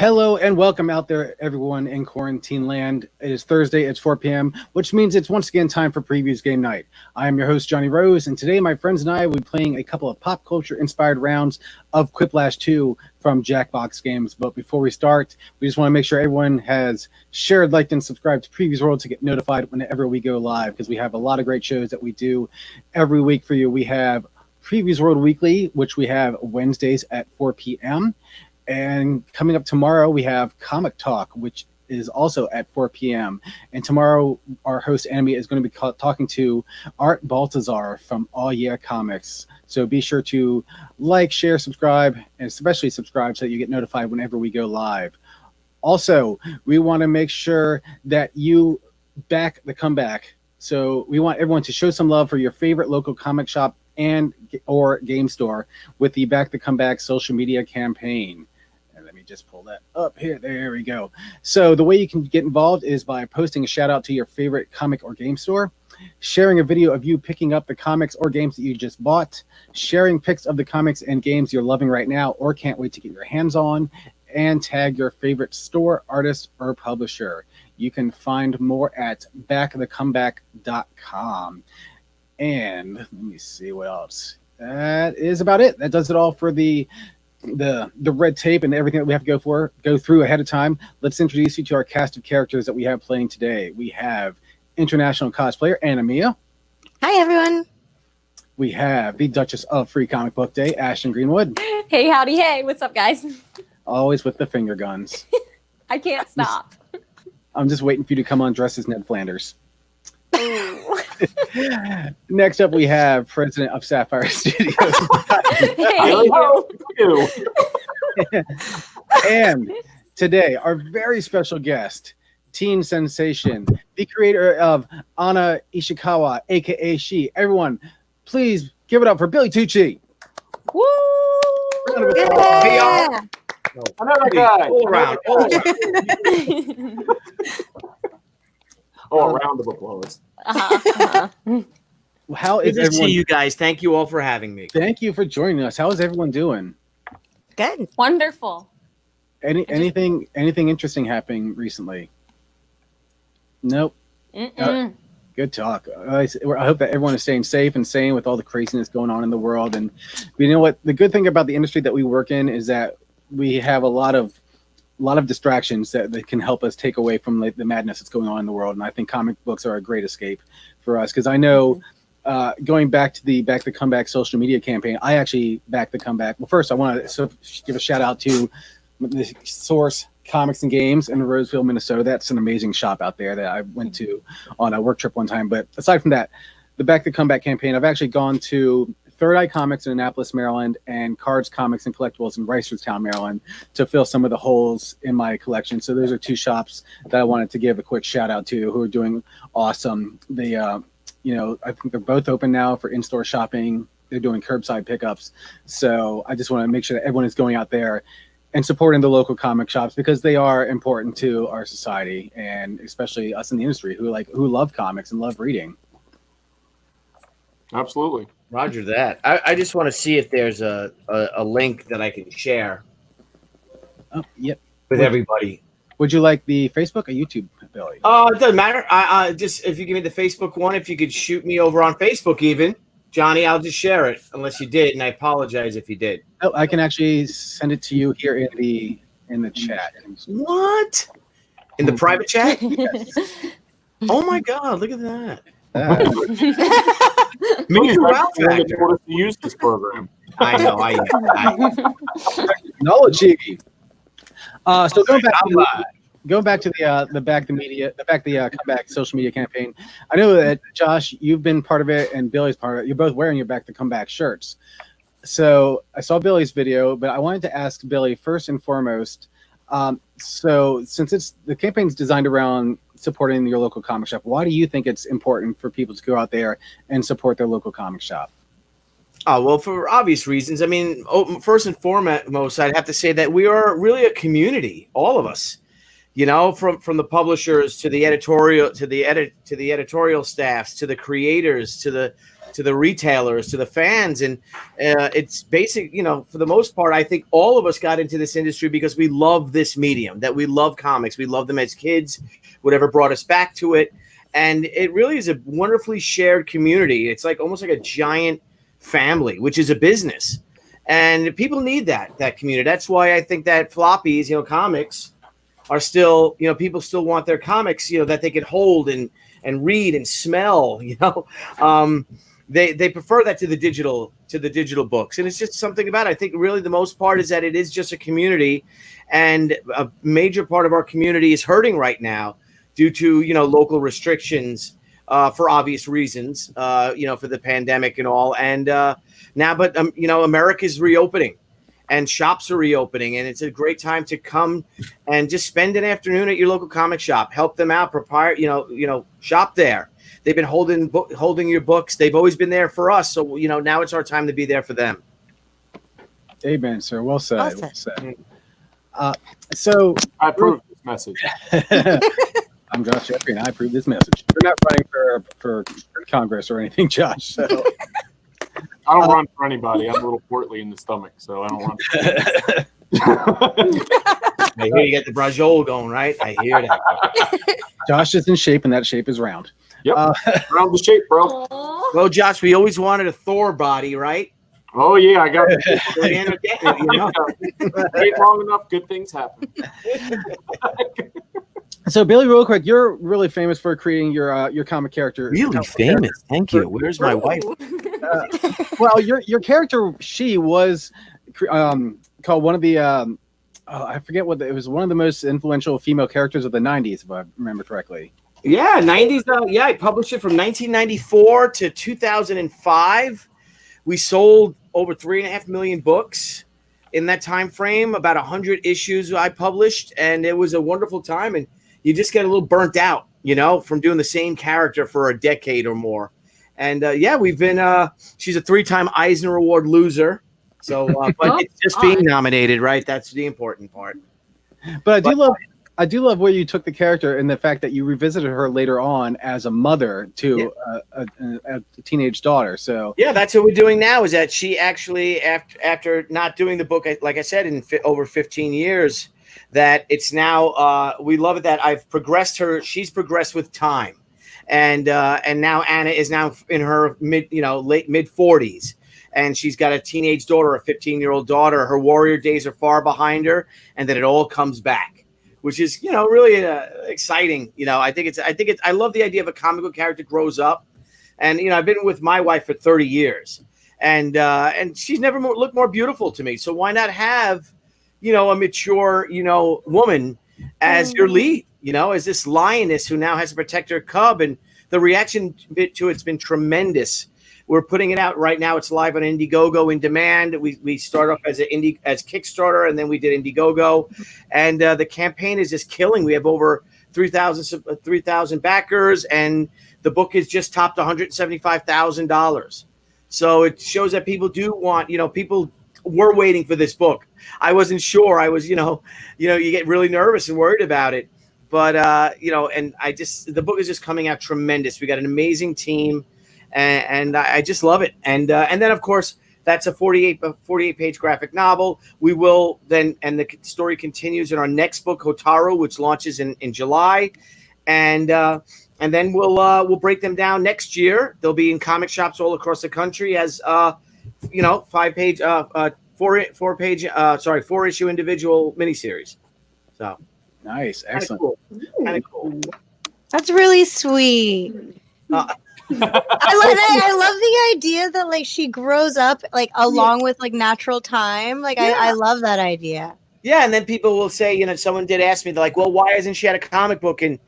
Hello and welcome out there, everyone in quarantine land. It is Thursday, it's 4 p.m., which means it's once again time for Previews Game Night. I am your host, Johnny Rose, and today my friends and I will be playing a couple of pop culture inspired rounds of Quiplash 2 from Jackbox Games. But before we start, we just want to make sure everyone has shared, liked, and subscribed to Previews World to get notified whenever we go live, because we have a lot of great shows that we do every week for you. We have Previews World Weekly, which we have Wednesdays at 4 p.m., and coming up tomorrow, we have Comic Talk, which is also at 4 p.m. And tomorrow, our host, Amy, is going to be talking to Art Baltazar from All Yeah Comics. So be sure to like, share, subscribe, and especially subscribe so that you get notified whenever we go live. Also, we want to make sure that you back the comeback. So we want everyone to show some love for your favorite local comic shop and or game store with the Back the Comeback social media campaign. Let me just pull that up here. There we go. So the way you can get involved is by posting a shout out to your favorite comic or game store, sharing a video of you picking up the comics or games that you just bought, sharing pics of the comics and games you're loving right now or can't wait to get your hands on, and tag your favorite store, artist, or publisher. You can find more at backthecomeback.com. And let me see what else. That is about it. That does it all for the red tape and everything that we have to go through ahead of time. Let's introduce you to our cast of characters that we have playing today. We have international cosplayer Anna Mia. Hi, everyone. We have the Duchess of Free Comic Book Day, Ashton Greenwood. Hey, howdy, hey. What's up, guys? Always with the finger guns. I can't stop. I'm just waiting for you to come on dressed as Ned Flanders. Next up, we have President of Sapphire Studios. Hey. And today, our very special guest, teen sensation, the creator of Anna Ishikawa, aka She. Everyone, please give it up for Billy Tucci. Woo! Hey, y'all. Another guy. All around. A round of applause. How is Good to everyone? see you guys. Thank you all for having me. Thank you for joining us. How is everyone doing? Good. Wonderful. Anything interesting happening recently? Nope. Good talk. I hope that everyone is staying safe and sane with all the craziness going on in the world. And you know what? The good thing about the industry that we work in is that we have a lot of distractions that can help us take away from the madness that's going on in the world. And I think comic books are a great escape for us, because I know going back to the Back the Comeback social media campaign, I actually backed the comeback. Well, first I want to give a shout out to the Source Comics and Games in Roseville, Minnesota. That's an amazing shop out there that I went to on a work trip one time. But aside from that, the Back the Comeback campaign, I've actually gone to Third Eye Comics in Annapolis, Maryland, and Cards Comics and Collectibles in Reisterstown, Maryland, to fill some of the holes in my collection. So those are two shops that I wanted to give a quick shout out to, who are doing awesome. They, I think they're both open now for in-store shopping. They're doing curbside pickups. So I just want to make sure that everyone is going out there and supporting the local comic shops, because they are important to our society, and especially us in the industry who love comics and love reading. Absolutely. Roger that. I just want to see if there's a link that I can share Oh, yep. with everybody. Would you like the Facebook or YouTube, Billy? It doesn't matter. I just, if you give me the Facebook one, if you could shoot me over on Facebook even, Johnny, I'll just share it, unless you did, and I apologize if you did. Oh, I can actually send it to you here in the chat. What? In the private chat? Yes. Oh my God, look at that. Me, Wow to factor. use this program. I know. Technology. So going back to the comeback social media campaign. I know that Josh, you've been part of it, and Billy's part of it. You're both wearing your Back the Comeback shirts. So I saw Billy's video, but I wanted to ask Billy first and foremost. So since the campaign's designed around supporting your local comic shop, why do you think it's important for people to go out there and support their local comic shop? Oh, well, for obvious reasons. I mean, first and foremost, I'd have to say that we are really a community, all of us. from the publishers to the editorial to the editorial staffs to the creators to the retailers to the fans, and it's basic. For the most part, I think all of us got into this industry because we love this medium. That we love comics. We love them as kids. Whatever brought us back to it, and it really is a wonderfully shared community. It's like almost like a giant family, which is a business, and people need that community. That's why I think that floppies, comics are still, people still want their comics, that they could hold and read and smell. They prefer that to the digital books, and it's just something about it. I think really the most part is that it is just a community, and a major part of our community is hurting right now due to local restrictions for obvious reasons, for the pandemic and all. And now, but America's reopening. And shops are reopening, and it's a great time to come and just spend an afternoon at your local comic shop. Help them out, prepare, shop there. They've been holding your books. They've always been there for us, so now it's our time to be there for them. Amen, sir. Well said. Well said. So I approve this message. I'm Josh Jeffrey, and I approve this message. You're not running for Congress or anything, Josh. So. I don't run for anybody. I'm a little portly in the stomach, so I don't run. I hear you got the brajol going, right? I hear that. Josh is in shape, and that shape is round. Yep, round the shape, bro. Aw. Well, Josh, we always wanted a Thor body, right? Oh yeah, I got wait long enough, good things happen. So, Billy, real quick, you're really famous for creating your comic character. Really famous. Thank you. Where's my wife? Well, your character, she was called one of the I forget what it was, one of the most influential female characters of the 90s, if I remember correctly. Yeah, 90s. I published it from 1994 to 2005. We sold over 3.5 million books in that time frame. About 100 issues I published, and it was a wonderful time. And you just get a little burnt out, from doing the same character for a decade or more. And we've been. She's a 3-time Eisner Award loser. So, but it's just being nominated, right? That's the important part. But I do love where you took the character and the fact that you revisited her later on as a mother to a teenage daughter. So yeah, that's what we're doing now. Is that she actually after not doing the book, like I said, in over 15 years, that it's now we love it that I've progressed her. She's progressed with time, and now Anna is now in her late mid 40s. And she's got a teenage daughter, a 15-year-old daughter. Her warrior days are far behind her, and then it all comes back, which is, really exciting. I love the idea of a comic book character grows up, and I've been with my wife for 30 years, and she's never looked more beautiful to me. So why not have, a mature, woman as your lead, as this lioness who now has to protect her cub, and the reaction to it's been tremendous. We're putting it out right now. It's live on Indiegogo in demand. We start off as Kickstarter, and then we did Indiegogo, and the campaign is just killing. We have over 3,000 backers, and the book is just topped $175,000. So it shows that people do want. People were waiting for this book. I wasn't sure. I was, you get really nervous and worried about it, but and the book is just coming out tremendous. We got an amazing team. And I just love it. And then, of course, that's a 48-page graphic novel. We will then, and the story continues in our next book, Hotaru, which launches in July. And then we'll break them down next year. They'll be in comic shops all across the country as, 4-issue individual miniseries. So nice. Excellent. Kind of cool. That's really sweet. I love the idea that she grows up along with natural time. I love that idea. Yeah, and then people will say, someone did ask me, they're like, well, why hasn't she had a comic book in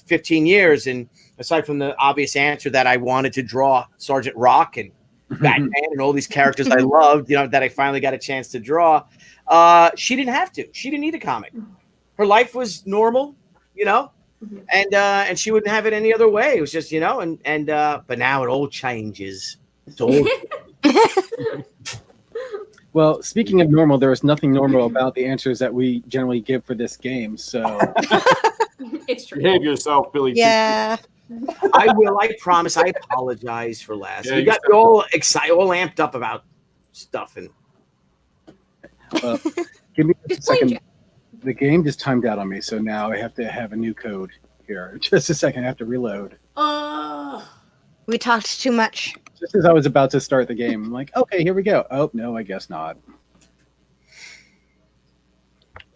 15 years? And aside from the obvious answer that I wanted to draw Sergeant Rock and Batman and all these characters I loved, that I finally got a chance to draw, she didn't have to. She didn't need a comic. Her life was normal, and she wouldn't have it any other way. It was just, but now it all changes. It's all Well, speaking of normal, there is nothing normal about the answers that we generally give for this game. So It's true. Behave yourself, Billy. Yeah. I will. I promise. I apologize for last. Yeah, You you got me all excited, all amped up about stuff, and give me just a Just plain second. Jack. The game just timed out on me, so now I have to have a new code here. Just a second, I have to reload. We talked too much. Just as I was about to start the game, I'm like, okay, here we go. Oh, no, I guess not.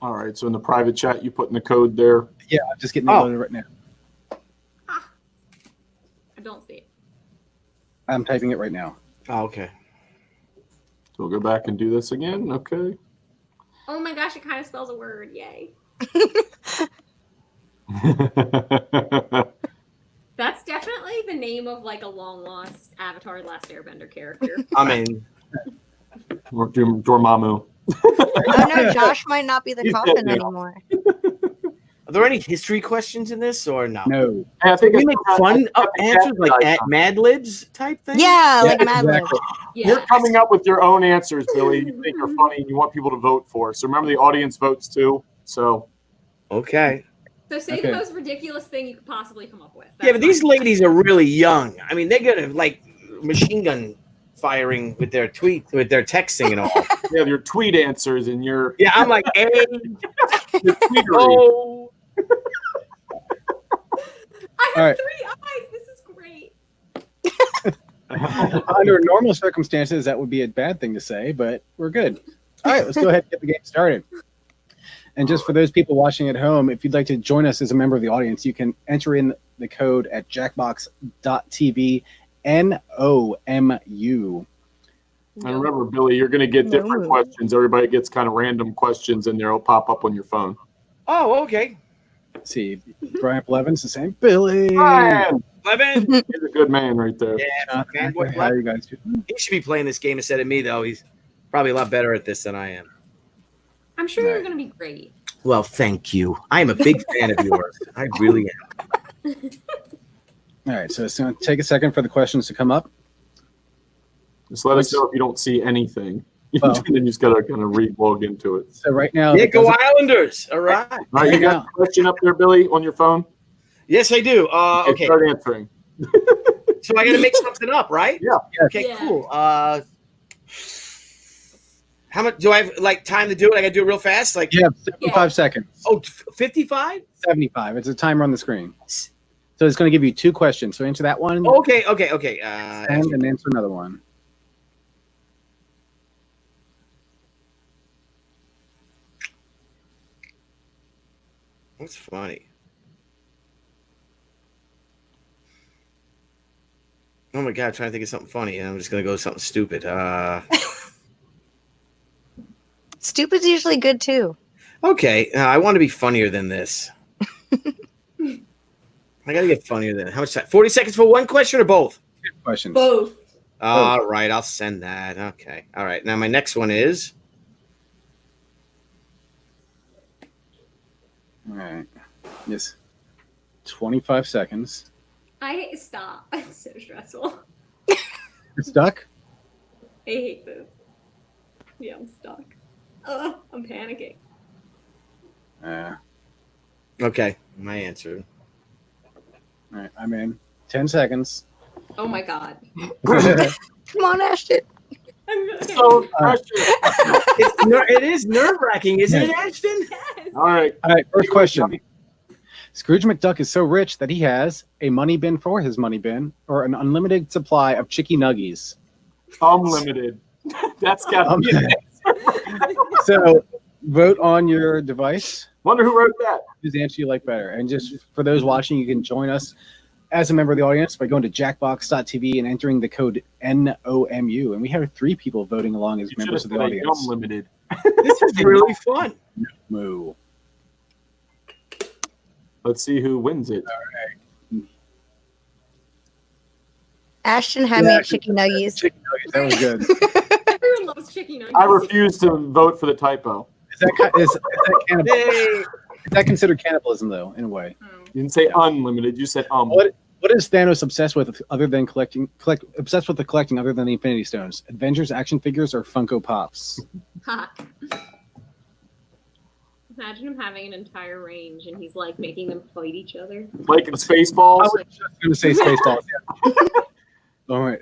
All right. So in the private chat, you put in the code there. Yeah, I'm just getting it Oh. loaded right now. I don't see it. I'm typing it right now. okay. So we'll go back and do this again. Okay. Oh my gosh, it kind of spells a word. Yay. That's definitely the name of like a long lost Avatar Last Airbender character. I mean, Dormammu. Oh no, Josh might not be the He's coffin dead now. anymore. are there any history questions in this or no? No. Hey, I think We I make forgot- fun I of forgot answers that like guy. at Mad Libs type thing. Yeah, like Yeah, Mad Libs. exactly. Yeah. You're coming up with your own answers, Billy. You think you're funny and you want people to vote for. So remember the audience votes too. So Okay. So say Okay. the most ridiculous thing you could possibly come up with. Yeah, but these fine. ladies are really young. I mean, they're gonna like machine gun firing with their texting and all. you have your tweet answers and your Yeah, I'm like, hey, tweetery. oh. I have All right. 3 eyes. This is great. Under normal circumstances, that would be a bad thing to say, but we're good. All right, let's go ahead and get the game started. And just for those people watching at home, if you'd like to join us as a member of the audience, you can enter in the code at jackbox.tv NOMU. And remember, Billy, you're going to get different No. questions. Everybody gets kind of random questions in there. It'll pop up on your phone. Oh, okay. Let's see, Brian Blevins the same. Billy. Brian! Levin. He's a good man right there. Yeah, Jonathan, fanboy how are Levin. you guys doing? He should be playing this game instead of me, though. He's probably a lot better at this than I am. I'm sure you're Right. going to be great. Well, thank you. I am a big fan of yours. I really am. All right, so it's going to take a second for the questions to come up. Just let us know if you don't see anything. Well- then you just got to kind of re-log into it. So right now, Yeah, it go doesn't- Islanders. All right. All right, you got a question up there, Billy, on your phone? Yes, I do. Okay. Start answering. So I got to make something up, right? Yeah. Okay, Yeah. cool. How much do I have like time to do it? I got to do it real fast. Like, yeah, 75 seconds. oh, 55? 75. It's a timer on the screen. So it's going to give you 2 questions. So answer that one Okay. and answer another one. That's funny. Oh my god, I'm trying to think of something funny, and I'm just gonna go with something stupid. Stupid's usually good too. Okay, I want to be funnier than this. I gotta get funnier than how much time? 40 seconds for one question or both? Questions. Both. All right, I'll send that. Okay. All right. Now my next one is All right. Yes. 25 seconds. Stop. It's so stressful. You're stuck? I hate this. Yeah, I'm stuck. I'm panicking. okay. My answer. All right. I'm in. 10 seconds. Oh my god. Come on, Ashton. I'm gonna So, question. It is nerve wracking, isn't it, Ashton? Yes. All right. All right. First question. Scrooge McDuck is so rich that he has a money bin for his money bin or an unlimited supply of chicky nuggies. Unlimited. That's got to be it. So vote on your device. Wonder who wrote that. Whose answer you like better. And just for those watching, you can join us as a member of the audience by going to jackbox.tv and entering the code NOMU. And we have 3 people voting along as You should have members of the said audience. unlimited. This is really fun. Moo. Let's see who wins it. Ashton had Yeah, me chicken nuggies. Chicken nuggies. That was good. Everyone loves chicken nuggets. I refuse to vote for the typo. Is that cannibal? Yay. Is that considered cannibalism, though, in a way? Oh. You didn't say unlimited. You said What What is Thanos obsessed with other than collecting other than the Infinity Stones? Avengers action figures or Funko Pops? Ha. Imagine him having an entire range and he's like making them fight each other. Like in Spaceballs. I was just going to say Spaceballs. Yeah. All right.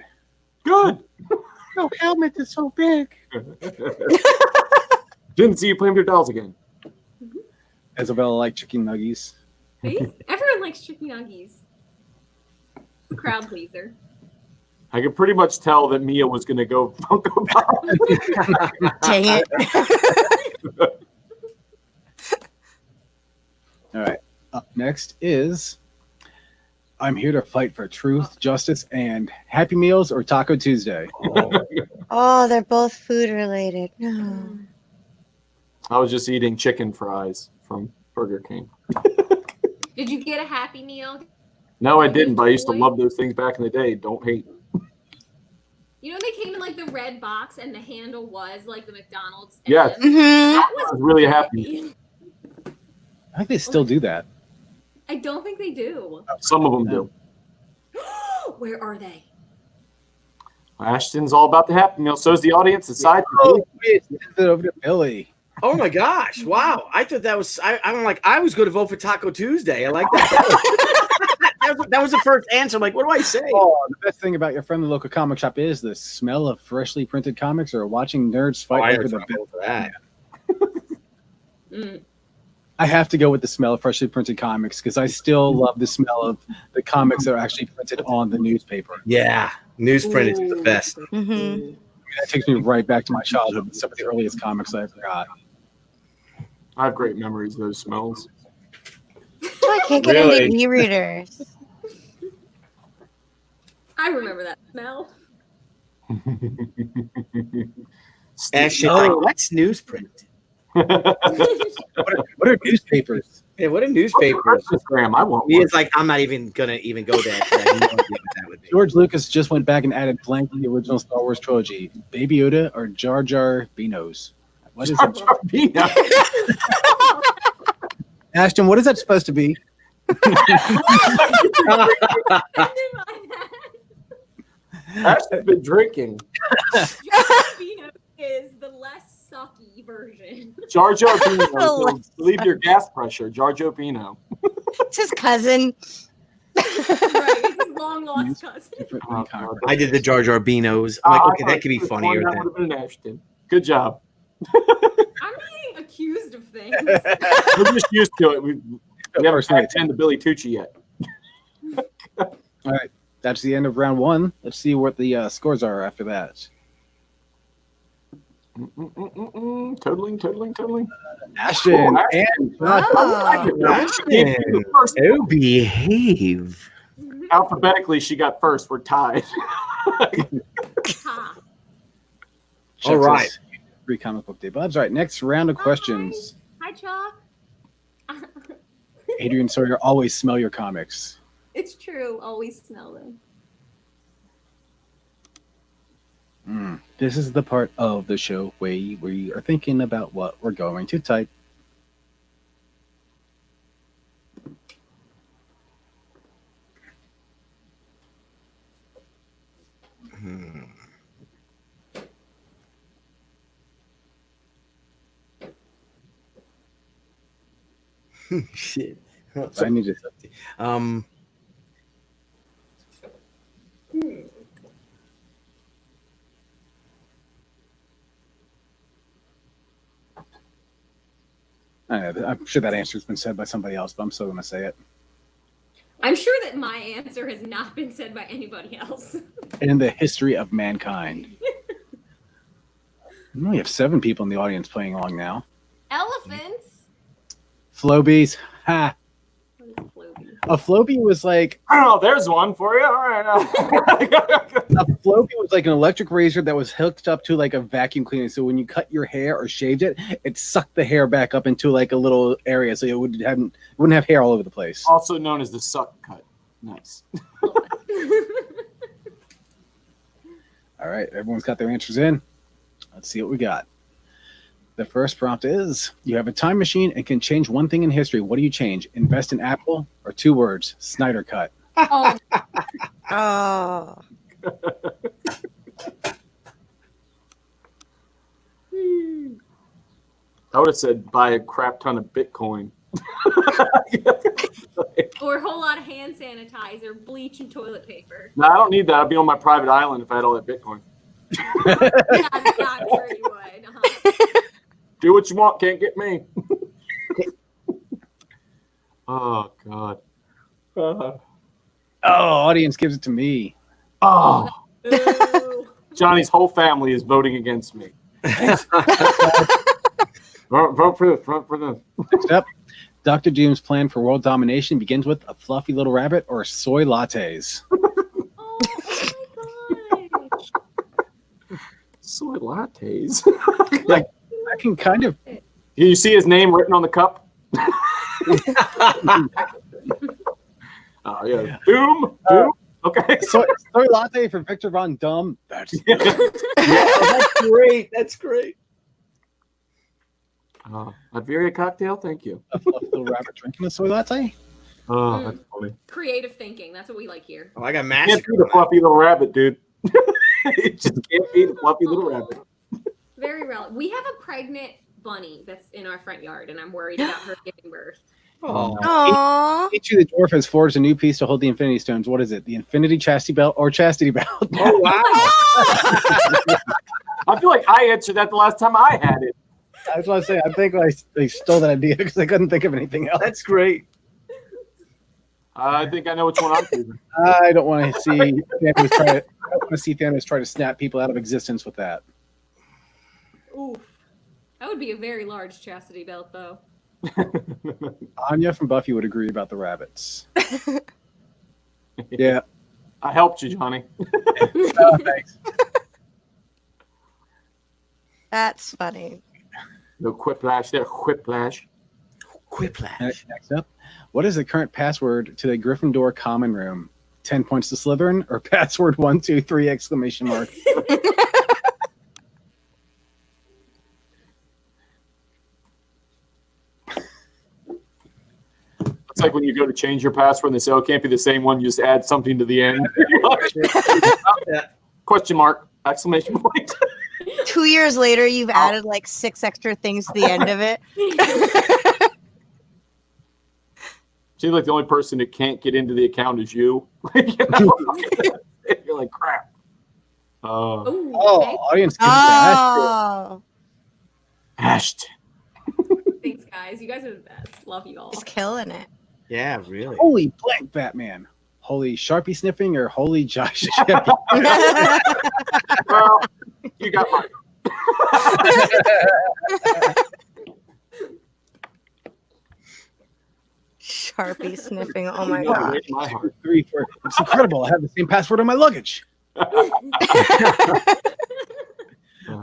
Good. No helmet is so big. Didn't see you playing with your dolls again. Isabella like chicken nuggies. See? Everyone likes chicken nuggies. It's a crowd pleaser. I could pretty much tell that Mia was going to go Funko Pop. Dang it. All right. Up next is I'm here to fight for truth, justice, and Happy Meals or Taco Tuesday. Oh, they're both food related. No. I was just eating chicken fries from Burger King. Did you get a Happy Meal? No, I didn't, but I used to love those things back in the day. Don't hate. You know they came in like the red box and the handle was like the McDonald's. Yes. M? That I was really happy. I think they still do that. I don't think they do. Some of them do. Where are they? Ashton's all about the Happy Meal. So is the audience. Aside from Oh, wait, send it over to Billy. Oh my gosh! Wow, I thought that was. I'm like, I was going to vote for Taco Tuesday. I like that. that was the first answer. I'm like, what do I say? Oh, the best thing about your friendly local comic shop is the smell of freshly printed comics or watching nerds fight over the bill. for that. I have to go with the smell of freshly printed comics because I still love the smell of the comics that are actually printed on the newspaper. Yeah, newsprint is the best. Mm-hmm. That takes me right back to my childhood with some of the earliest comics I ever got. I have great memories of those smells. I can't get Really? into e-readers. I remember that smell. Ashton, Oh. like, what's newsprint? What are newspapers? Yeah, what a newspaper. Graham, I won't. He is like, I'm not even gonna go there. I have no idea what that would be. George Lucas just went back and added blank to the original Star Wars trilogy. Baby Yoda or Jar Jar Binks? What is that? Ashton, what is that supposed to be? Ashton's been drinking. Vino is the less sucky version. Jar Jar Bino. Leave your gas pressure. Jar Jar Bino. It's his cousin. Right, it's his long lost cousin. I did the Jar Jar Binos. I'm like, okay, that could be funnier. That would have been Ashton. Good job. I'm being accused of things. We're just used to it. We haven't cracked into Billy Tucci yet. All right, that's the end of round one. Let's see what the scores are after that. Totaling. Ashton and Oh. Oh, behave. Alphabetically, she got first. We're tied. Ha. All right. Free comic book day, Bubs. All right, next round of questions. Hi, Chalk. Adrian Sawyer, always smell your comics. It's true. Always smell them. This is the part of the show where we are thinking about what we're going to type. Shit. I need to. I'm sure that answer's been said by somebody else, but I'm still going to say it. I'm sure that my answer has not been said by anybody else. In the history of mankind. We only have 7 people in the audience playing along now. Elephants. Flobies. Ha. What is Floby? A Floby was like Oh, there's one for you. All right. a Floby was like an electric razor that was hooked up to like a vacuum cleaner. So when you cut your hair or shaved it, it sucked the hair back up into like a little area, so it wouldn't have hair all over the place. Also known as the suck cut. Nice. All right, everyone's got their answers in. Let's see what we got. The first prompt is: you have a time machine and can change one thing in history. What do you change? Invest in Apple or 2 words: Snyder Cut. Oh, Oh. I would have said buy a crap ton of Bitcoin. or a whole lot of hand sanitizer, bleach, and toilet paper. No, I don't need that. I'd be on my private island if I had all that Bitcoin. Yeah, I'm sure you would. Do what you want, can't get me. Oh God. Oh, audience gives it to me. Oh, Ooh. Johnny's whole family is voting against me. Vote for this. Vote for this. Next up, Dr. Doom's plan for world domination begins with a fluffy little rabbit or soy lattes. Oh my gosh. Soy lattes. Like, I can kind of. You see his name written on the cup? Oh yeah. Doom. Doom. Okay. Soy latte for Victor Von Doom. That's That's great. That's great. Iberia cocktail. Thank you. a fluffy little rabbit drinking a soy latte. Oh, that's funny. Creative thinking. That's what we like here. Oh, I got Can't massacred. beat a fluffy little rabbit, dude. You just can't beat a fluffy little rabbit. Very relevant. We have a pregnant bunny that's in our front yard, and I'm worried about her giving birth. Oh. Aw. Ichi the dwarf has forged a new piece to hold the Infinity Stones. What is it? The Infinity Chastity Belt or Chastity Belt? Oh, wow. I feel like I answered that the last time I had it. I was want to say, I think they stole that idea because I couldn't think of anything else. That's great. I think I know which one I'm choosing. I don't want to see Thanos try to. I don't want to see Thanos try to snap people out of existence with that. Oof. That would be a very large chastity belt, though. Anya from Buffy would agree about the rabbits. Yeah. I helped you, Johnny. Oh, thanks. That's funny. No quiplash there. Quiplash. Quiplash. Next up, what is the current password to the Gryffindor common room? 10 points to Slytherin or password 123 exclamation mark? It's like when you go to change your password and they say, oh, it can't be the same one. You just add something to the end. Question mark. Exclamation point. 2 years later, you've added like 6 extra things to the end of it. Seems like the only person that can't get into the account is you. You know? You're like, crap. Ooh, Oh, okay. audience gives that. Oh, Ashton. Thanks, guys. You guys are the best. Love you all. just killing it. Yeah, really. Holy blank Batman. Holy Sharpie sniffing or holy Josh Shippy? Well, you got mine. Sharpie sniffing. Oh my You know, god. it my heart. 3, 4. It's incredible. I have the same password on my luggage. I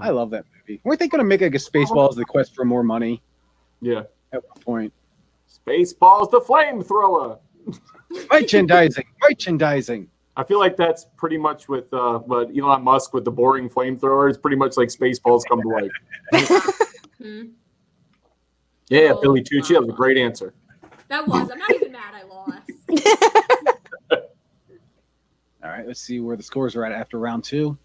love that movie. Weren't they going to make like a Spaceballs the quest for more money Yeah. at one point? Spaceballs the flamethrower. Merchandising. Merchandising. I feel like that's pretty much with what Elon Musk with the boring flamethrower. It's pretty much like Spaceballs come to life. Hmm. Yeah, Oh, Billy Tucci. That was a great answer. That was. I'm not even mad I lost. All right, let's see where the scores are at after round 2.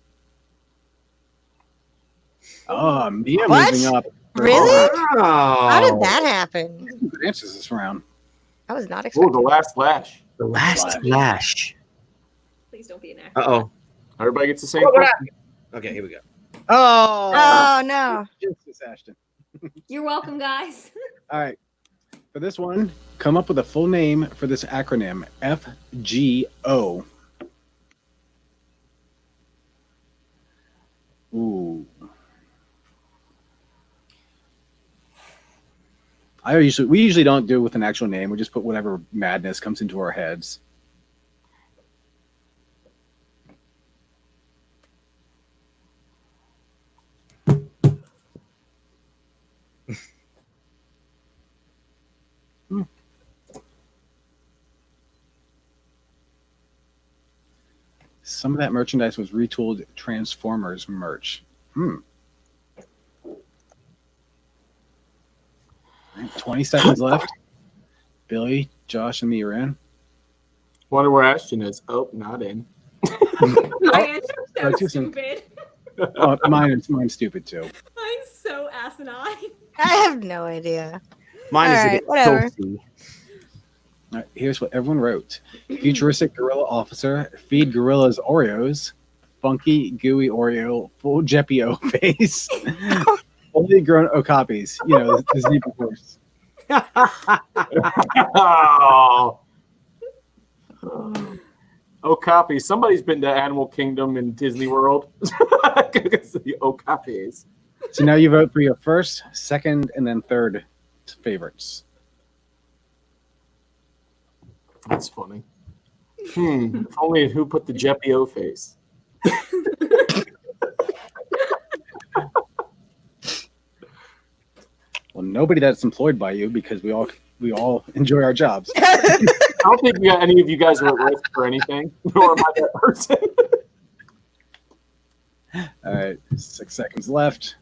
Oh, Mia What? moving up. Really? Wow. How did that happen? Good answers this round. I was not Oh, expecting. the last lash. The last flash. Please don't be an actor. Uh-oh. Everybody gets the same Oh, what question. Okay, here we go. Oh, Oh no. Jesus, Ashton. You're welcome, guys. All right. For this one, come up with a full name for this acronym. FGO. Ooh. We usually don't do it with an actual name. We just put whatever madness comes into our heads. Some of that merchandise was retooled Transformers merch. All right, 20 seconds left. Billy, Josh, and me are in. Wonder where Ashton is. Oh, not in. My answer's so too soon. stupid. Oh, mine's stupid too. Mine's so asinine. I have no idea. Mine is All a right, bit whatever. filthy. All right, here's what everyone wrote: futuristic gorilla officer, feed gorillas Oreos, funky gooey Oreo, full Jeppy-O face, fully grown okapis. You know, the zebra horse. Oh, copy. Somebody's been to Animal Kingdom in Disney World. The Okapis. So now you vote for your first, second, and then third favorites. That's funny. If only who put the Jeppy-O face. Well, nobody that's employed by you because we all enjoy our jobs. I don't think any of you guys are at risk for anything, nor am I that person. All right, 6 seconds left.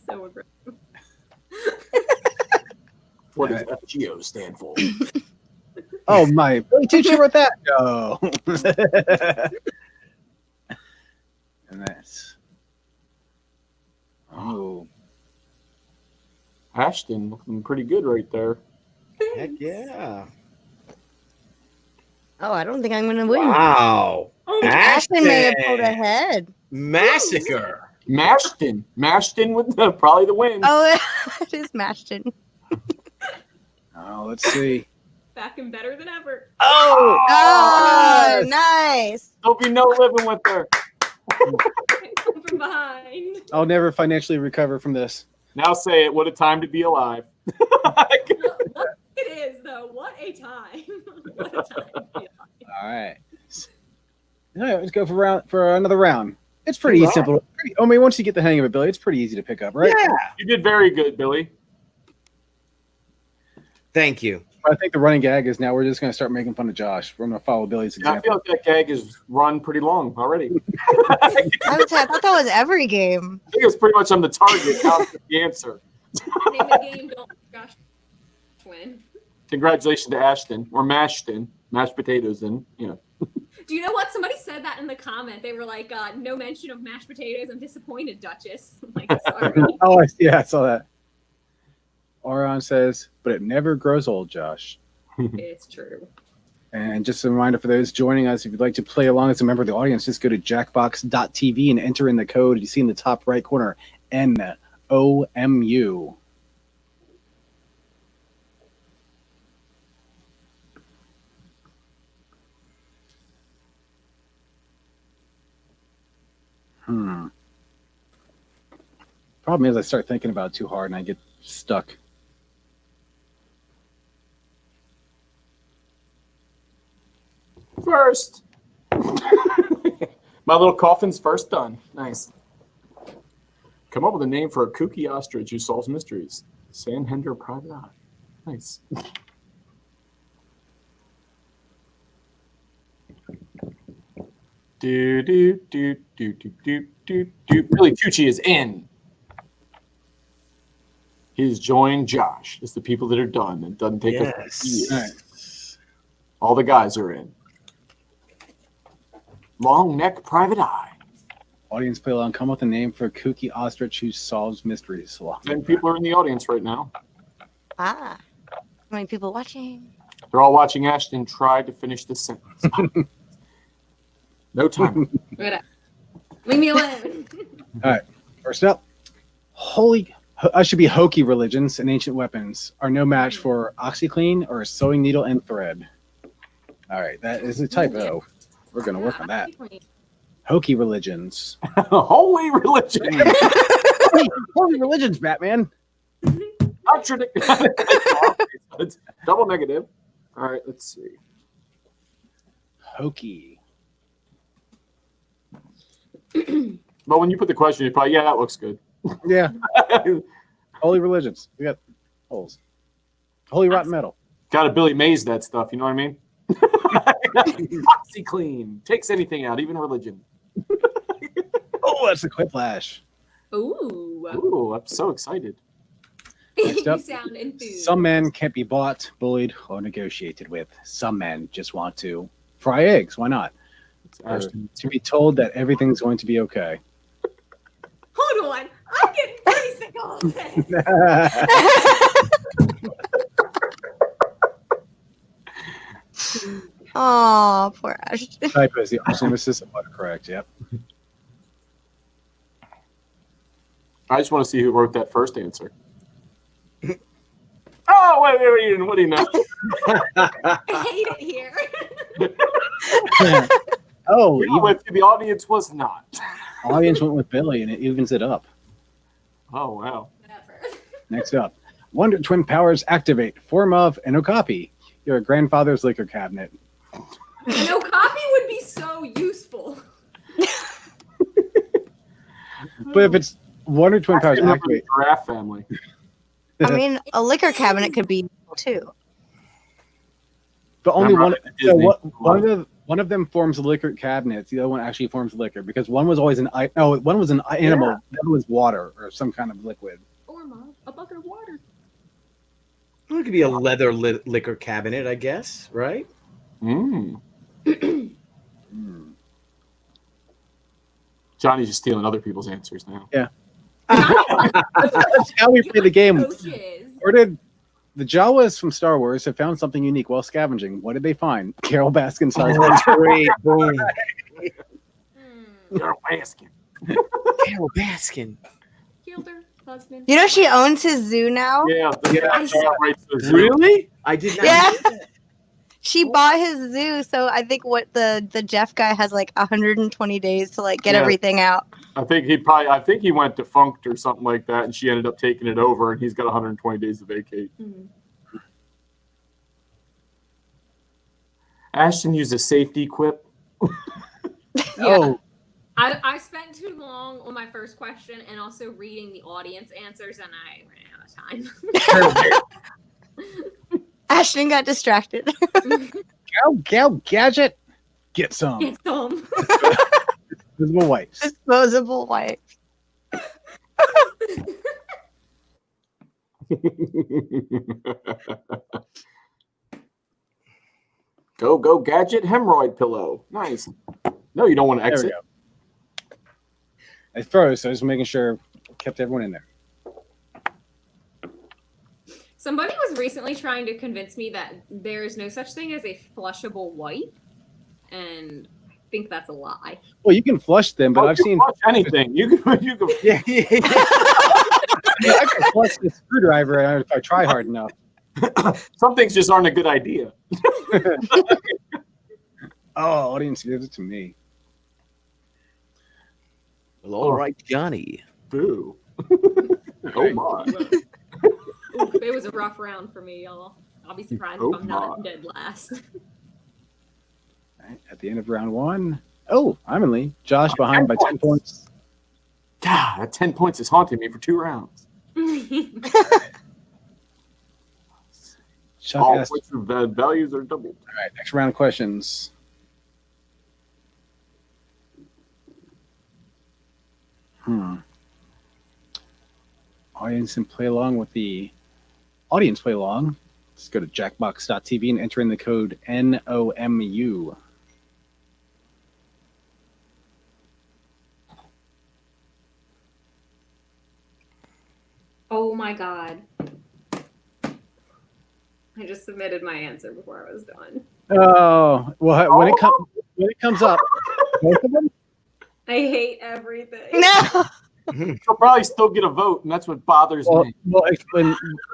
So aggressive. What does FGO stand for? Oh my! Billy Tucci wrote that. No. And that's Ashton looking pretty good right there. Heck yeah. Oh, I don't think I'm gonna win. Wow. Oh, Ashton may have pulled ahead. Massacre. Mashton with probably the win. Oh, it is Mashton. let's see. back and better than ever. Oh. Oh, nice. There'll be no living with her. Come from behind. I'll never financially recover from this. Now say it. What a time to be alive. It is, though. What a time. What a time. Yeah. All right. All right, let's go for another round. It's pretty simple. I mean, once you get the hang of it, Billy, it's pretty easy to pick up, right? Yeah. You did very good, Billy. Thank you. I think the running gag is now we're just going to start making fun of Josh. We're going to follow Billy's I example. feel like that gag is run pretty long already. I thought that was every game. I think it's pretty much I'm the target. Now the answer. Name the game, don't gosh win. Congratulations to Ashton or Mashton, mashed potatoes, and Do you know what? Somebody said that in the comment. They were like, no mention of mashed potatoes. I'm disappointed, Duchess. I'm like, sorry. Oh, I saw that. Auron says, but it never grows old, Josh. It's true. And just a reminder for those joining us, if you'd like to play along as a member of the audience, just go to jackbox.tv and enter in the code you see in the top right corner, NOMU. Problem is I start thinking about it too hard and I get stuck. first. My little coffin's first done. Nice. Come up with a name for a kooky ostrich who solves mysteries. Sandhender Private Eye. Nice. Billy Tucci is in. He's joined Josh. It's the people that are done. It doesn't take us years. All right. All the guys are in. Long neck private eye. Audience play along. Come up with a name for a kooky ostrich who solves mysteries. 10 people are in the audience right now. Ah, how many people watching? They're all watching Ashton try to finish this sentence. No time. Leave me alone. All right. First up, should be hokey religions and ancient weapons are no match for OxyClean or a sewing needle and thread. All right, that is a typo. We're going to work on that. Hokey religions. Holy religion. Holy religions, Batman. Contradict. It's double negative. All right, let's see. Hokey. But when you put the question, you're probably, yeah, that looks good. Yeah. Holy religions. We got holes. Holy rotten metal. Got to Billy Mays that stuff, you know what I mean? OxyClean. Takes anything out, even religion. Oh, that's a quiplash. Ooh. Ooh, I'm so excited. Next You up, sound enthused. some men can't be bought, bullied, or negotiated with. Some men just want to fry eggs. Why not? It's Or Ashton. to be told that everything's going to be okay. Hold on. I'm getting pretty sick of all this. Oh, poor Ashton. Typo is the arch nemesis of autocorrect. Yep. I just want to see who wrote that first answer. Oh, wait, what do you know? I hate it here. Oh, You know what? The audience was not. audience went with Billy, and it evens it up. Oh, wow. Whatever. Next up, Wonder Twin powers activate. Form of an okapi. Your grandfather's liquor cabinet. An okapi would be so useful. But if it's Wonder Twin powers Remember the activate, giraffe family. I mean, a liquor cabinet could be useful too. but only Remember one. Disney. So one of them forms liquor cabinets. The other one actually forms liquor because one was always one was an animal. Yeah. The other was water or some kind of liquid. Or a bucket of water. It could be a leather liquor cabinet, I guess, right? Mm. Hmm. Johnny's just stealing other people's answers now. That's how we play the game. Coaches. Where did the Jawas from Star Wars have found something unique while scavenging? What did they find? Carol Baskin's size. Great. Boom. Hmm. You're asking. Carol Baskin. Killed her husband. You know, she owns his zoo now. Yeah, I saw- right to the zoo. Really? I did not. Yeah. know that. She bought his zoo, so I think what the Jeff guy has like 120 days to like get Yeah. everything out. I think he went defunct or something like that, and she ended up taking it over, and he's got 120 days to vacate. Mhm. Ashton used a safety quip. Oh, I spent too long on my first question and also reading the audience answers, and I ran out of time. Ashton got distracted. go, gadget. Get some. Get some. Visible wipes. Disposable wipe. Go, gadget hemorrhoid pillow. Nice. No, you don't want to There we exit. go. I froze, so I was making sure I kept everyone in there. Somebody was recently trying to convince me that there is no such thing as a flushable wipe, and I think that's a lie. Well, you can flush them, but Oh, I've you seen can touch anything. You can. Yeah. I can flush the screwdriver if I try hard enough. Some things just aren't a good idea. Oh, audience gives it to me. Well, all right, Johnny. Boo. Oh my. Ooh, it was a rough round for me, y'all. I'll be surprised Oh if I'm not my. dead last. All right, at the end of round one. Oh, I'm in lead. Josh behind by 10 points. God, that 10 points is haunting me for 2 rounds. Chuck All asked, points of values are doubled. all right, next round of questions. Audience and play along with the audience play along. Let's go to jackbox.tv and enter in the code NOMU. Oh my god. I just submitted my answer before I was done. Oh, well, when it comes up, both of them. I hate everything. No. She'll probably still get a vote, and that's what bothers me. Well,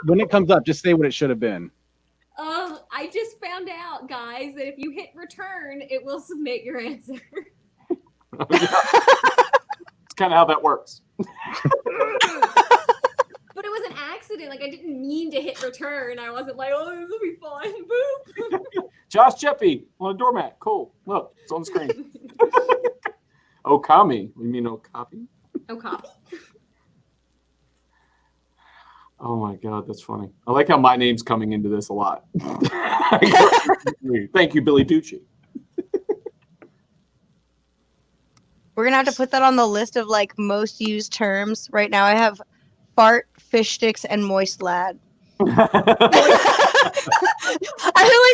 when it comes up, just say what it should have been. I just found out, guys, that if you hit return, it will submit your answer. It's kind of how that works. But it was an accident. Like, I didn't mean to hit return. I wasn't like, oh, this will be fun. Boop. Josh Jeppy on a doormat. Cool. Look, it's on the screen. Okami. You mean Okapi? Oh, copy. Oh my God, that's funny. I like how my name's coming into this a lot. Thank you, Billy Tucci. We're gonna have to put that on the list of like most used terms. Right now, I have fart, fish sticks, and moist lad. I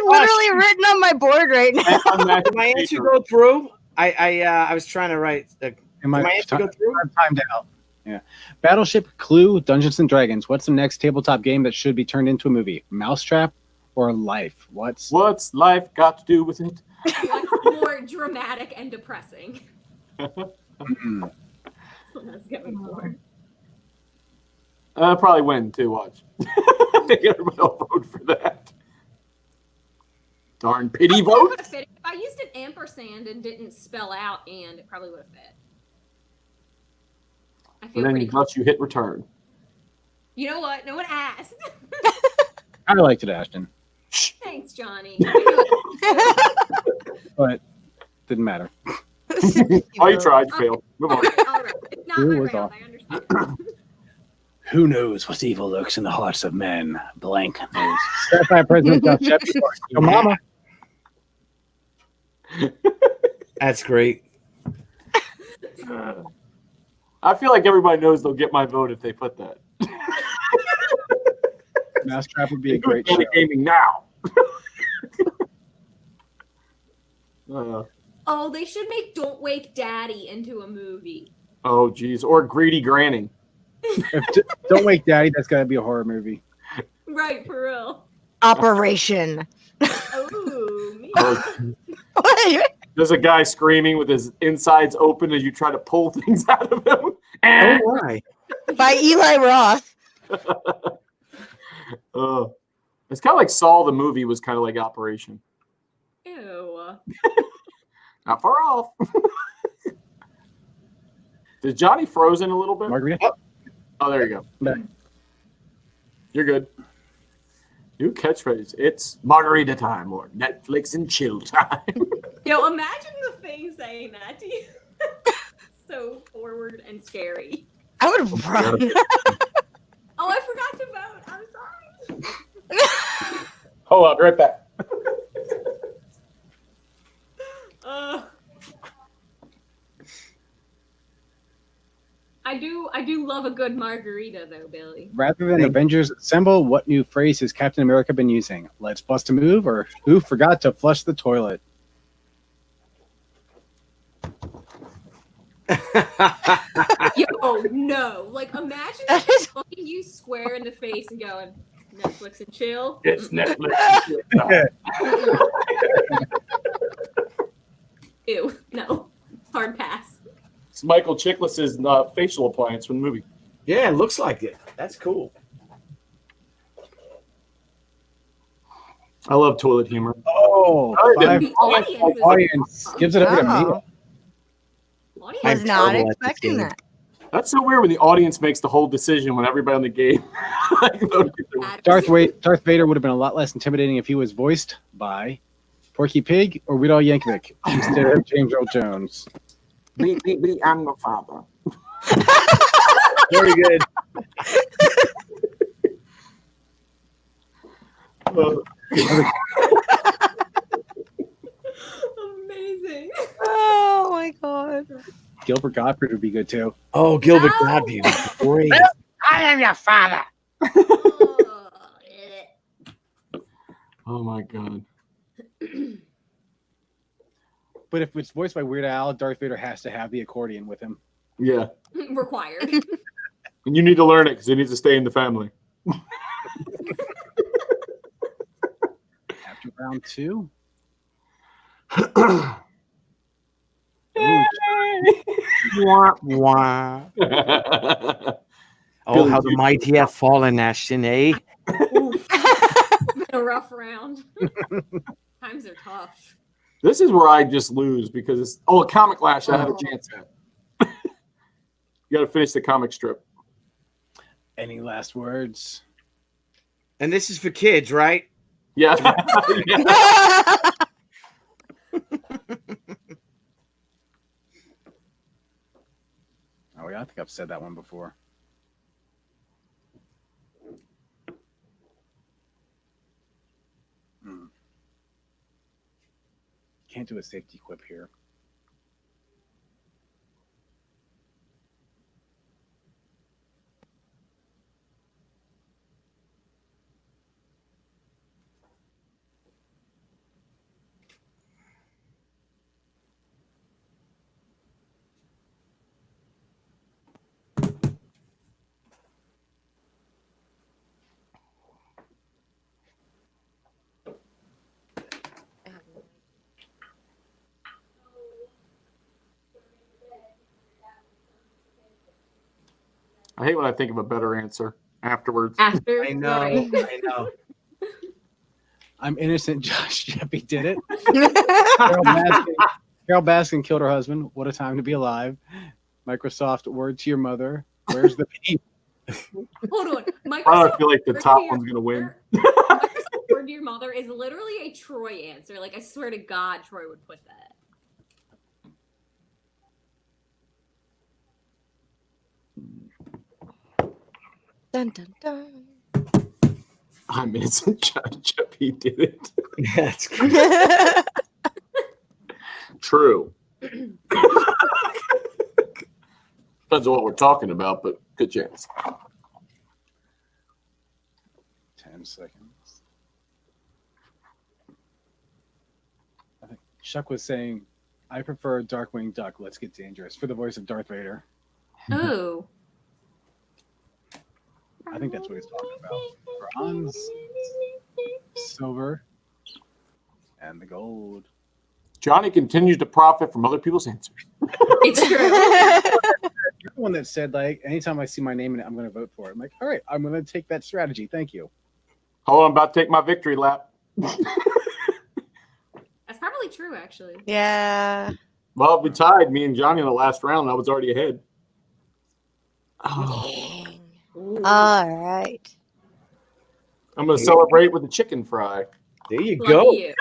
literally written on my board right now. Did my answer go through? I was trying to write. Did my answer go through? I'm timed out. Yeah. Battleship, Clue, Dungeons and Dragons. What's the next tabletop game that should be turned into a movie? Mousetrap or Life? What's life got to do with it? What's more dramatic and depressing? Mm-mm. That's going for. Probably win too. Watch. I think everybody will vote for that. Darn pity vote. If I used an ampersand and didn't spell out and, it probably would have fit. I feel And then pretty you hit return. You know what? No one asked. I liked it, Ashton, Thanks, Johnny. but didn't matter. Oh, you tried. You failed. Move on. All right. It's not Who my was round. off? I understand. Who knows what evil lurks in the hearts of men? Blank knows. Start by President Jeff Shepard. Your mama. That's great. I feel like everybody knows they'll get my vote if they put that. Mousetrap would be a great show. Gaming now. Oh, they should make Don't Wake Daddy into a movie. Oh, geez. Or Greedy Granny. Don't Wake Daddy, that's got to be a horror movie. Right, for real. Operation. Oh, me. What? There's a guy screaming with his insides open as you try to pull things out of him. Oh my! By Eli Roth. It's kind of like Saw the movie was kind of like Operation. Ew. Not far off. Is Johnny frozen a little bit? Margarita? Oh, there you go. Back. You're good. New catchphrase. It's margarita time or Netflix and chill time. Yo, imagine the thing saying that to you. So forward and scary. I would run. Oh, I forgot to vote. I'm sorry. Hold on, I'll be right back. I do love a good margarita though, Billy. Rather than Avengers Assemble, what new phrase has Captain America been using? Let's bust a move, or who forgot to flush the toilet? Yo, no. Like, imagine That is- looking you square in the face and going, Netflix and chill. It's Netflix and chill time. Ew, no. Hard pass. It's Michael Chiklis's facial appliance from the movie. Yeah, it looks like it. That's cool. I love toilet humor. Oh, five The audience is audience gives it over to me. Wow. Audience Was I'm not terrible at this expecting game. that. That's so weird when the audience makes the whole decision when everybody on the game. Darth Vader would have been a lot less intimidating if he was voiced by Porky Pig or Weird Al Yankovic instead of James Earl Jones. Bleep, bleep, bleep, I'm your father. Very good. Amazing. Oh my god. Gilbert Gottfried would be good too. Oh, Gilbert No. Godby was great. I am your father. Oh, Oh my god. But if it's voiced by Weird Al, Darth Vader has to have the accordion with him. Yeah. required. And you need to learn it because it needs to stay in the family. After round two. Wah, wah. Oh, how the mighty have fallen, Ashton, eh? Oof. Been a rough round. Times are tough. This is where I just lose because it's a comic lash I had a chance at. You got to finish the comic strip. Any last words? And this is for kids, right? Yeah. Oh yeah, I think I've said that one before. Can't do a safety quip here. I hate when I think of a better answer afterwards. After. I know. Right. I know. I'm innocent. Josh Jeppy did it. Dun, Carol Baskin killed her husband. What a time to be alive. Microsoft, word to your mother. Where's the peep? Hold on. I Microsoft feel like the Word top to Your one's going to win. Mother- Microsoft Word to Your Mother is literally a Troy answer. Like, I swear to God, Troy would put that. dun, dun. I'm innocent. Jeppy did it. That's True. Depends on what we're talking about, but good chance. 10 seconds. I think Chuck was saying, I prefer Darkwing Duck. Let's get dangerous for the voice of Darth Vader. Oh. I think that's what he's talking about. Bronze, silver, and the gold. Johnny continues to profit from other people's answers. It's true. You're the one that said, like, anytime I see my name in it, I'm going to vote for it. I'm like, all right, I'm going to take that strategy. Thank you. Hold on, I'm about to take my victory lap. That's probably true, actually. Yeah. Well, we tied me and Johnny in the last round. I was already ahead. Oh, Dang. Ooh. All right. I'm going to celebrate with a chicken fry. There you Lucky go. you.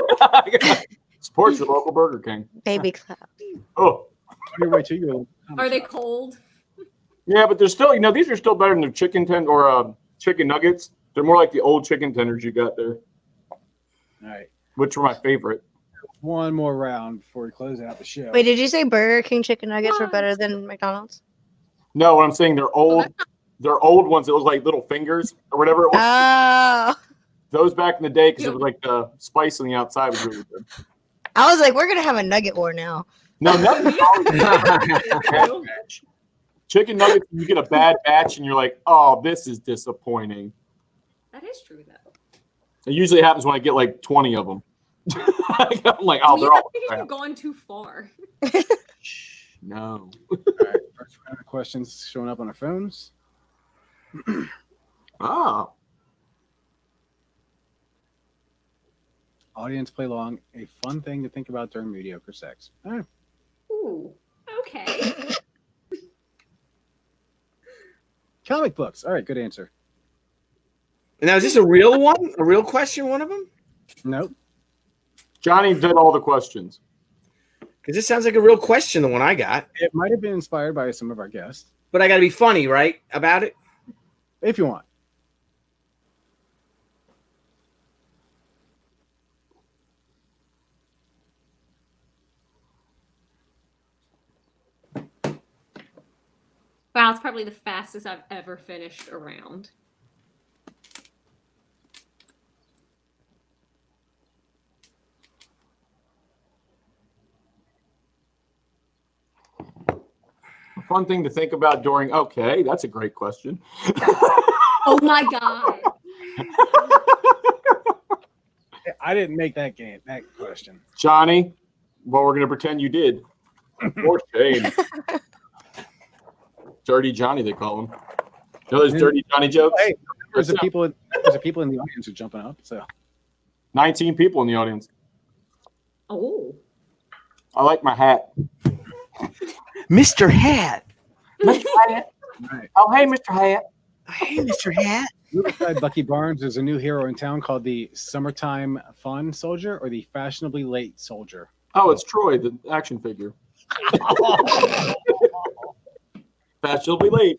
Support your local Burger King. Baby clap. Oh, On your way to you. Are they cold? yeah, but there's still, these are still better than the chicken chicken nuggets. They're more like the old chicken tenders you got there, All right. which were my favorite. One more round before we close out the show. Wait, did you say Burger King chicken nuggets were better than McDonald's? No, what I'm saying, they're old. They're old ones that was like little fingers or whatever it was. Oh. Those back in the day, because it was like the spice on the outside was really good. I was like, we're going to have a nugget war now. No, nothing. Chicken nuggets, you get a bad batch and you're like, oh, this is disappointing. That is true, though. It usually happens when I get like 20 of them. I'm like, oh, they're Yeah, all because crap. you've gone too far. No. All right. First round of questions showing up on our phones. Ah. Audience play along. A fun thing to think about during mediocre sex. All right. Ooh. Okay. Comic books. All right. Good answer. Now, is this a real one? A real question, one of them? Nope. Johnny did all the questions. Because this sounds like a real question, the one I got. It might have been inspired by some of our guests, But I got to be funny, right, about it? if you want. Wow, it's probably the fastest I've ever finished a round. A fun thing to think about during. Okay, that's a great question. Oh my God. I didn't make that question. Johnny, well, we're going to pretend you did. For shame. Dirty Johnny, they call him. You know those Dirty Johnny jokes? Hey, there's a people in the audience who are jumping up. So 19 people in the audience. Oh. I like my hat. Mr. Hat. Mr. Hat. right. Oh, hey, Mr. Hat. Hey, Mr. Hat. Beside Bucky Barnes, there's a new hero in town called the Summertime Fun Soldier or the Fashionably Late Soldier. Oh, it's Troy, the action figure. Fashionably late.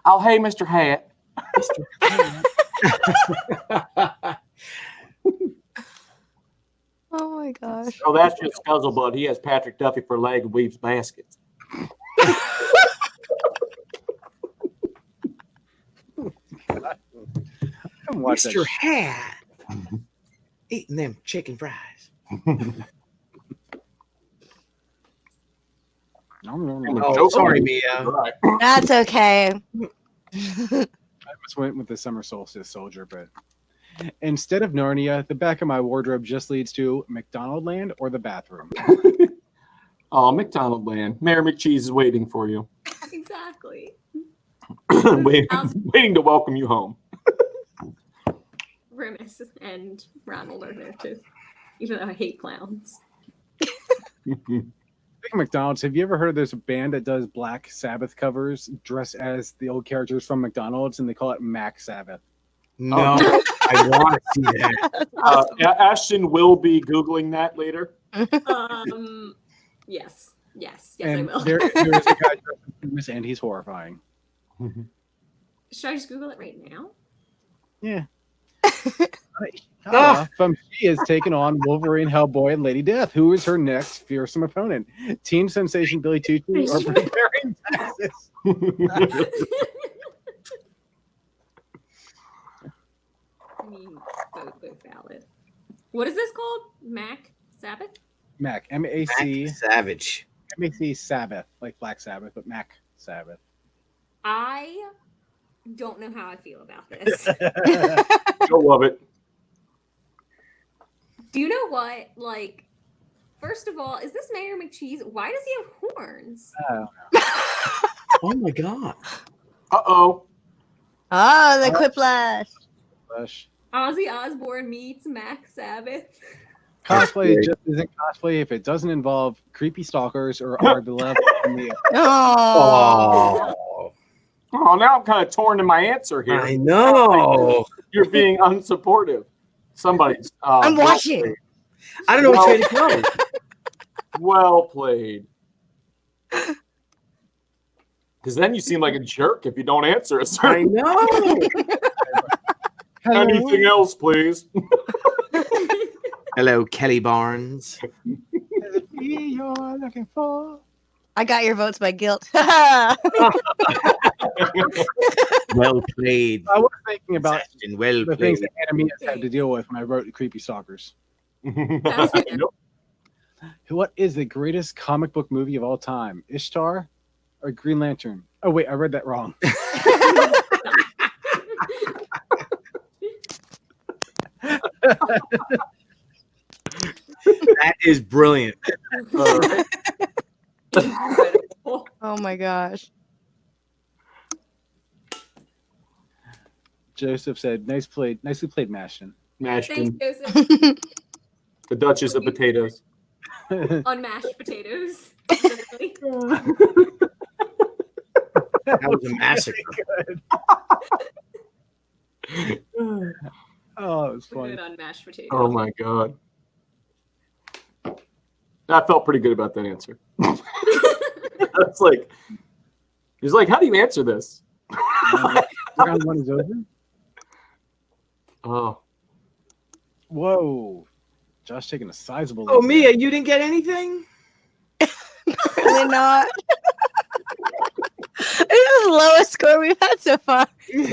Oh, hey, Mr. Hat. Mr. Hat. Oh my gosh. Oh, that's just Scuzzlebud. He has Patrick Duffy for a leg and weaves baskets. Mr. Hat. Eating them chicken fries. Oh, sorry, Mia. Right. That's okay. I just went with the Summer Solstice Soldier, but instead of Narnia, the back of my wardrobe just leads to McDonald Land or the bathroom. Oh, McDonald Land. Mayor McCheese is waiting for you. Exactly. waiting to welcome you home. Grimace and Ronald are there too. Even though I hate clowns. Speaking of McDonald's, have you ever heard there's a band that does Black Sabbath covers dressed as the old characters from McDonald's, and they call it Mac Sabbath? No, I want to see that. Ashton will be Googling that later. Yes, And I will. there is a guy dressed as Grimace, and he's horrifying. Should I just Google it right now? Yeah. She is taking on Wolverine, Hellboy, and Lady Death. Who is her next fearsome opponent? Teen sensation Billy Tucci or preparing Texas? I mean, both valid. What is this called? Mac Sabbath? Mac, M-A-C, Savage. M-A-C Sabbath, like Black Sabbath, but Mac Sabbath. I don't know how I feel about this. You'll love it. Do you know what? Like, first of all, is this Mayor McCheese? Why does he have horns? Oh my god. Uh-oh. Oh, the quiplash. Ozzy Osbourne meets Mac Sabbath. Cosplay just isn't cosplay if it doesn't involve creepy stalkers or our beloved Mia. Oh. Oh, now I'm kind of torn in my answer here. I know. You're being unsupportive. Somebody's. I'm watching. I don't know which way to go. Well played. Because then you seem like a jerk if you don't answer a I certain. know. Anything else, please? Hello, Kelly Barnes. You're looking for. I got your votes by guilt. Well played. I was thinking about Session, well the things played. that Anna had to deal with when I wrote Creepy Stalkers. That's fair. What is the greatest comic book movie of all time? Ishtar or Green Lantern? Oh, wait, I read that wrong. That is brilliant. Oh my gosh. Joseph said, nicely played, Mashton. Thanks, Mashton, Joseph. the Duchess of Potatoes. On mashed potatoes. That was a massacre. Oh, it was We're funny. good on mashed potatoes. Oh my god. I felt pretty good about that answer. That's like, he's like, how do you answer this? Round one is over. Oh, Whoa. Josh taking a sizable Oh, lead. Mia, you didn't get anything? Really not. This is the lowest score we've had so far. Yay!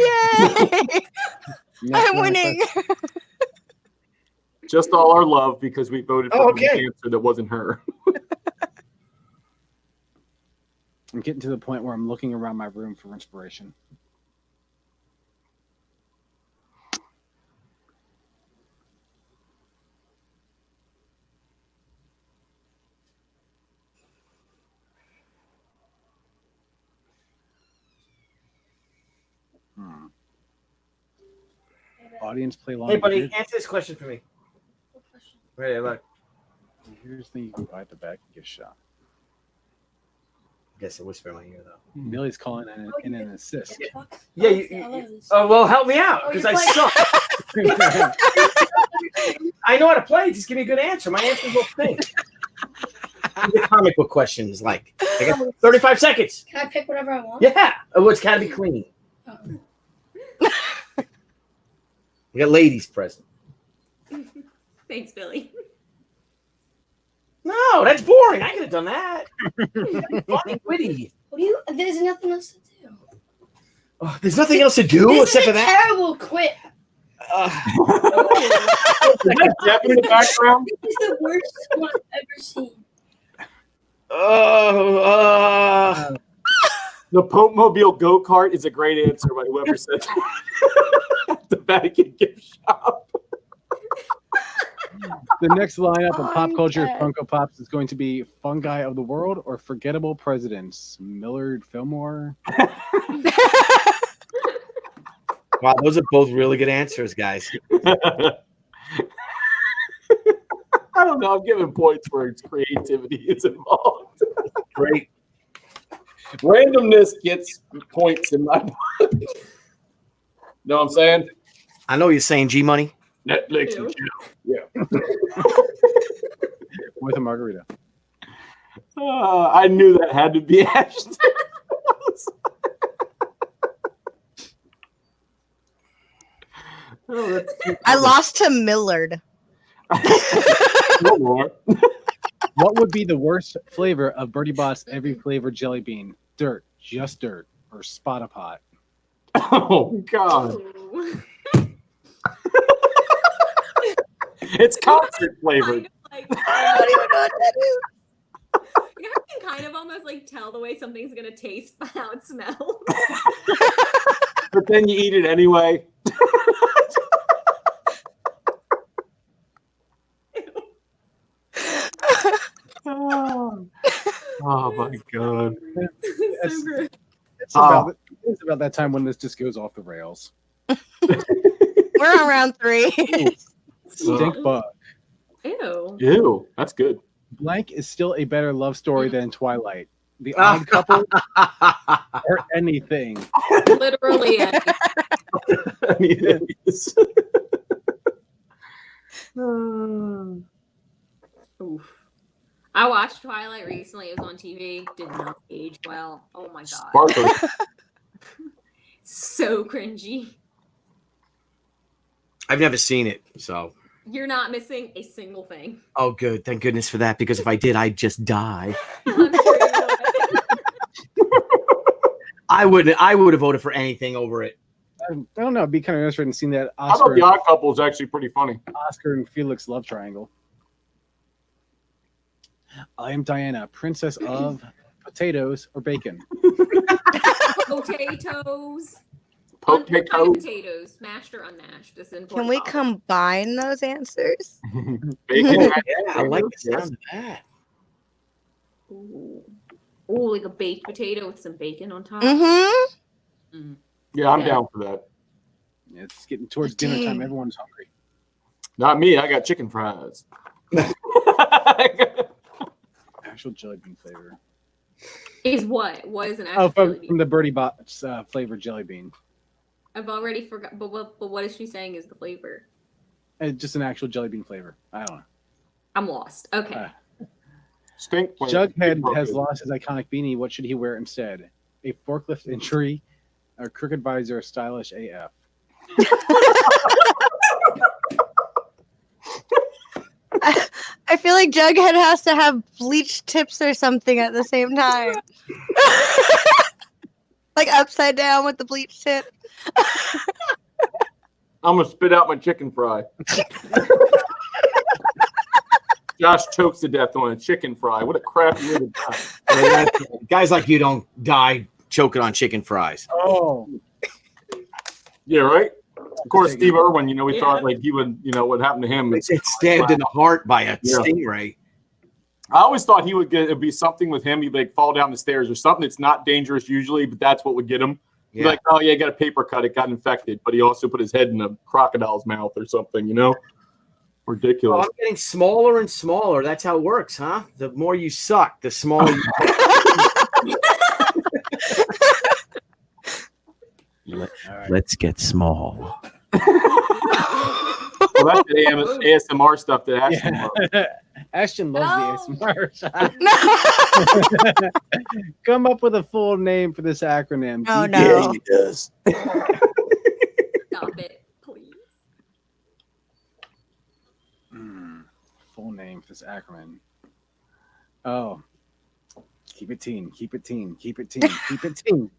Next I'm one, winning. just all our love because we voted for Oh, the okay. answer that wasn't her. I'm getting to the point where I'm looking around my room for inspiration. Audience play along. Hey, buddy, answer this question for me. Right, look. Here's the thing you can buy at the back and give a shot. I guess I whisper in my ear, though. Millie's calling in an assist. Yeah, oh, well, help me out, because I suck. I know how to play. Just give me a good answer. My answers will think. The comic book questions, like, I got 35 seconds. Can I pick whatever I want? Yeah. Oh, it's got to be clean. We got ladies present. Thanks, Billy. No, that's boring. I could have done that. Funny, witty. What do you? There's nothing else to do. Oh, there's nothing else to do This except is for a that. terrible quit. Is that Jeff in the background? This is the worst one I've ever seen. The Pope Mobile go-kart is a great answer by whoever said that. The Vatican gift shop. The next lineup of pop culture Okay. Funko Pops is going to be Fungi of the World or Forgettable Presidents. Millard Fillmore. Wow, those are both really good answers, guys. I don't know. I'm giving points where its creativity is involved. Great. Randomness gets points in my book. Know what I'm saying? I know you're saying G Money. Netflix Ew. and chill. Yeah. With a margarita. I knew that had to be Ashton. Oh, that's too I funny. lost to Millard. No more. What would be the worst flavor of Bertie Bott's every flavor jelly bean? Dirt, just dirt, or Spot-a-Pot? Oh God! Ooh. It's concert flavored. Kind of like, I don't even know what that is. you know how you can kind of almost like tell the way something's gonna taste by how it smells. But then you eat it anyway. Oh my God! So gross. It's about that time when this just goes off the rails. We're on round 3. Stink bug. Ew. Ew, that's good. Blank is still a better love story than Twilight. The Odd Couple or anything. Literally. I mean, it is. Oof. I watched Twilight recently. It was on TV. Did not age well. Oh my god. Sparkle. So cringy. I've never seen it, so. You're not missing a single thing. Oh, good. Thank goodness for that, because if I did, I'd just die. I'm sure you would. I would have voted for anything over it. I don't know. It'd be kind of interesting seeing that I thought the Odd Couple is actually pretty funny. Oscar and Felix love triangle. I am Diana, princess of potatoes or bacon. Potatoes. Potato. Potatoes, mashed or unmashed. This is Can important. we combine those answers? Bacon. Yeah, I like the sound of that. Ooh. Ooh, like a baked potato with some bacon on top. Mm-hmm. Yeah, I'm Yeah. down for that. It's getting towards dinner time. Dang. Everyone's hungry. Not me. I got chicken fries. Actual jelly bean flavor. Is what? What is an Oh, actual jelly bean? from the Bertie Bott's flavored jelly bean. I've already forgot. But what is she saying is the flavor? Just an actual jelly bean flavor. I don't know. I'm lost. Okay. Stink. Jughead has lost his iconic beanie. What should he wear instead? A forklift injury, a crooked visor, stylish AF. I feel like Jughead has to have bleached tips or something at the same time. Like upside down with the bleached tip. I'm gonna spit out my chicken fry. Josh chokes to death on a chicken fry. What a crappy way to die. Guys like you don't die choking on chicken fries. Oh, Yeah, right. Of course, Steve Irwin. We Yeah. thought like he would. What happened to him? It's stabbed in the heart by a Yeah. stingray. I always thought he would get. It'd be something with him. He'd like fall down the stairs or something. It's not dangerous usually, but that's what would get him. He'd be Yeah. like, oh yeah, he got a paper cut. It got infected, but he also put his head in a crocodile's mouth or something. Well, Ridiculous. I'm getting smaller and smaller. That's how it works, huh? The more you suck, the smaller you all right. Let's get small. Well, that's the ASMR stuff that Ashton Yeah. loves. Ashton loves No. the ASMR. Come up with a full name for this acronym. Oh, DK. no. he does. Stop it, please. Full name for this acronym. Oh. Keep it teen. Keep it teen. Keep it teen. Keep it teen.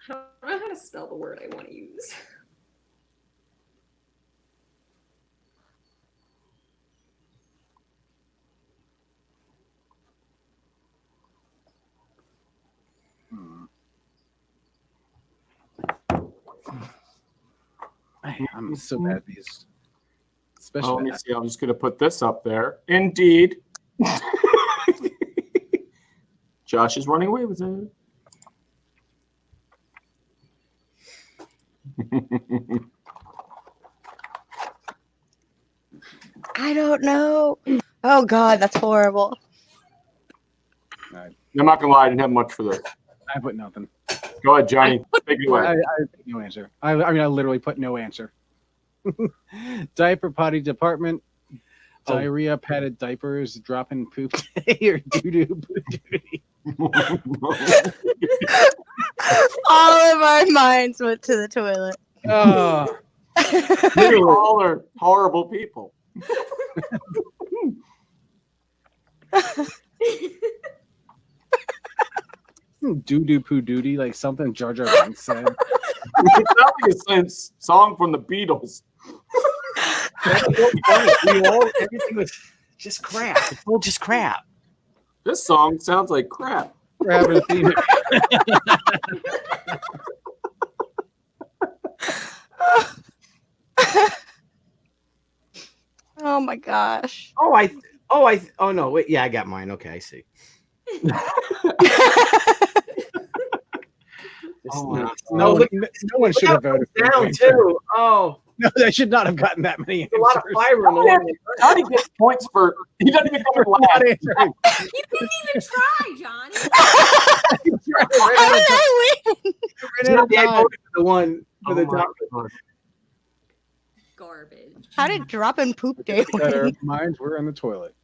I don't know how to spell the word I want to use. I'm so bad at these. Especially let me see. I'm just going to put this up there. Indeed. Josh is running away with it. I don't know. Oh God, that's horrible. Right. I'm not going to lie. I didn't have much for this. I put nothing. Go ahead, Johnny. Take it away. I put no answer. I literally put no answer. Diaper potty department, diarrhea padded diapers, dropping poop day, or doo doo poo duty. All of our minds went to the toilet. Oh, They all are horrible people. doo doo poo duty, like something Jar Jar Binks said. It's not like a song from the Beatles. Everything was just crap. It's all just crap. This song sounds like crap. We're having a theme. Oh my gosh. Oh no, wait, yeah, I got mine. Okay, I see. No one should have voted for Down him. too. Oh, No, they should not have gotten that many a lot of answers. fiber in the one. How do you get points for? He doesn't even come Not last. answering. You didn't even try, Johnny. How did I win? Ran out of I time. voted for the one for the Oh my top. God. Garbage. How did dropping poop day That our win? minds were in the toilet.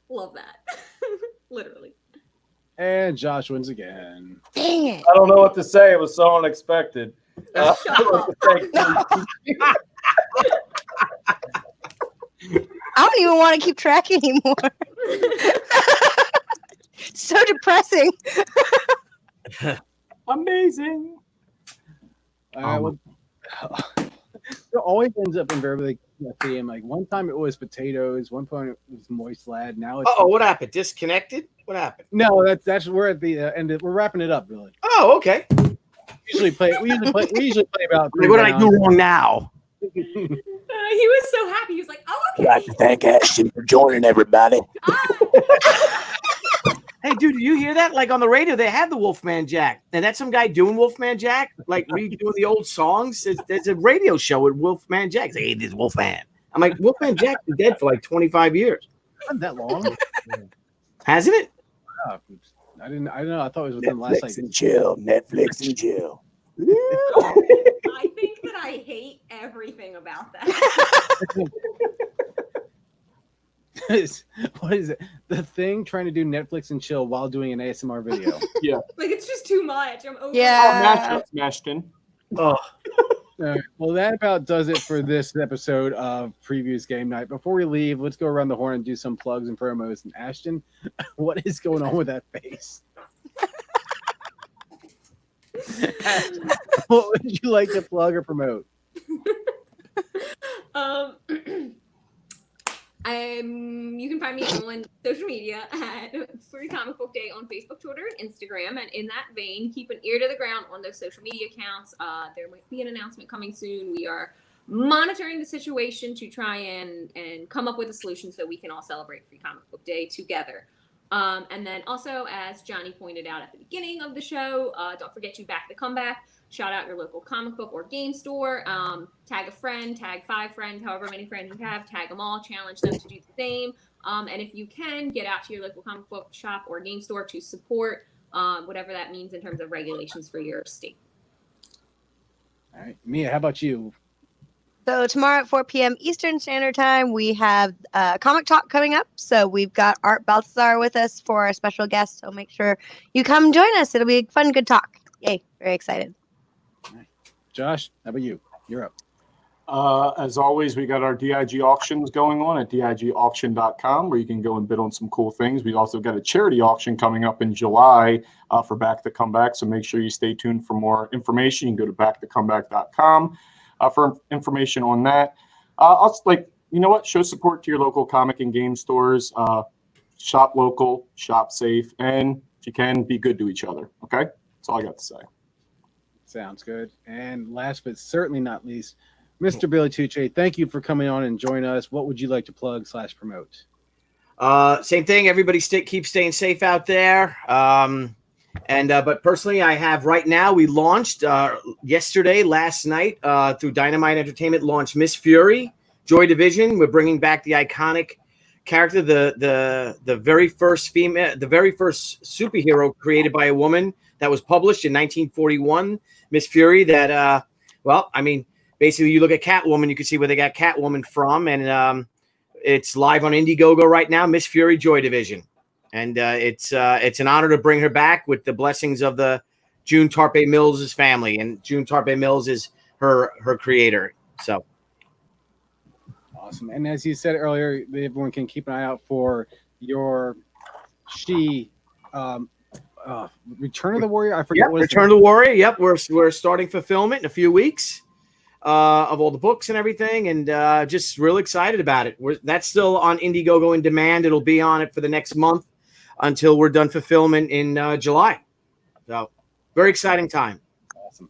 Love that. Literally. And Josh wins again. Dang it. I don't know what to say. It was so unexpected. Shut up. I don't even want to keep track anymore. So depressing. Amazing. Well, it always ends up invariably a theme. Like one time it was potatoes, one point it was moist lad. Now it's What happened? Disconnected? What happened? no. That's we're at the end. We're wrapping it up. Really, Oh, okay. we usually play about. Like, what did I do wrong now? He was so happy. He was like, "Oh, okay." I'd like to thank Ashton for joining everybody. Hey, dude, did you hear that? Like on the radio, they had the Wolfman Jack. And that's some guy doing Wolfman Jack, like redoing the old songs. There's a radio show with Wolfman Jack. He's like, hey, this is Wolfman. I'm like, Wolfman Jack's been dead for like 25 years. Not that long. Hasn't it? Oh, I didn't know. I thought it was within the last Netflix and chill. Netflix and chill. I think that I hate everything about that. What is it? The Thing trying to do Netflix and chill while doing an ASMR video. Like it's just too much. I'm over. Yeah. Ashton. Oh, All right. Well, that about does it for this episode of Previews Game Night. Before we leave, let's go around the horn and do some plugs and promos. And Ashton, what is going on with that face? What would you like to plug or promote? You can find me on social media at Free Comic Book Day on Facebook, Twitter, and Instagram. And in that vein, keep an ear to the ground on those social media accounts. There might be an announcement coming soon. We are monitoring the situation to try and come up with a solution so we can all celebrate Free Comic Book Day together. And then also, as Johnny pointed out at the beginning of the show, don't forget to back the comeback. Shout out your local comic book or game store. Tag a friend, tag 5 friends, however many friends you have. Tag them all. Challenge them to do the same. And if you can, get out to your local comic book shop or game store to support whatever that means in terms of regulations for your state. All right, Mia, how about you? So tomorrow at 4 p.m. Eastern Standard Time, we have Comic Talk coming up. So we've got Art Balthazar with us for our special guest. So make sure you come join us. It'll be a fun, good talk. Yay. Very excited. Josh, how about you? You're up. As always, we got our DIG auctions going on at digauction.com where you can go and bid on some cool things. We also got a charity auction coming up in July for Back to Comeback. So make sure you stay tuned for more information. You can go to backtocomeback.com for information on that. Also, you know what? Show support to your local comic and game stores. Shop local, shop safe, and if you can, be good to each other. Okay? That's all I got to say. Sounds good. And last but certainly not least, Mr. Billy Tucci, thank you for coming on and joining us. What would you like to plug / promote? Same thing. Everybody keep staying safe out there. But personally, I have right now. We launched last night through Dynamite Entertainment. Launched Miss Fury, Joy Division. We're bringing back the iconic character, the very first superhero created by a woman that was published in 1941, Miss Fury. That basically, you look at Catwoman, you can see where they got Catwoman from, and it's live on Indiegogo right now. Miss Fury, Joy Division, and it's an honor to bring her back with the blessings of the June Tarpe Mills' family, and June Tarpe Mills is her creator. So. Awesome. And as you said earlier, everyone can keep an eye out for your Return of the Warrior. I forget what Return of the Warrior. Yep, we're starting fulfillment in a few weeks of all the books and everything, and just real excited about it. That's still on Indiegogo in demand. It'll be on it for the next month until we're done fulfillment in July. So, very exciting time. Awesome.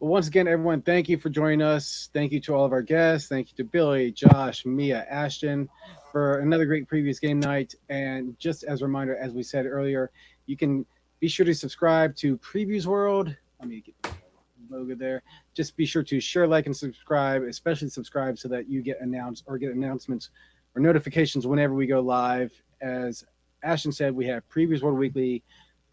Well, once again, everyone, thank you for joining us. Thank you to all of our guests. Thank you to Billy, Josh, Mia, Ashton for another great previous game night. And just as a reminder, as we said earlier, you can be sure to subscribe to Previews World. Let me get the logo there. Just be sure to share, like, and subscribe, especially subscribe so that you get announcements or notifications whenever we go live. As Ashton said, we have Previews World Weekly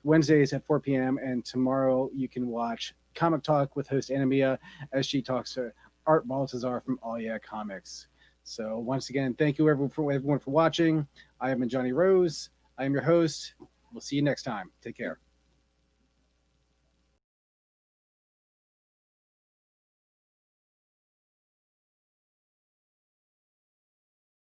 Wednesdays at 4 p.m. And tomorrow you can watch Comic Talk with host Anamia as she talks to Art Baltazar from All Yeah Comics. So once again, thank you everyone for watching. I am Johnny Rose. I am your host. We'll see you next time. Take care.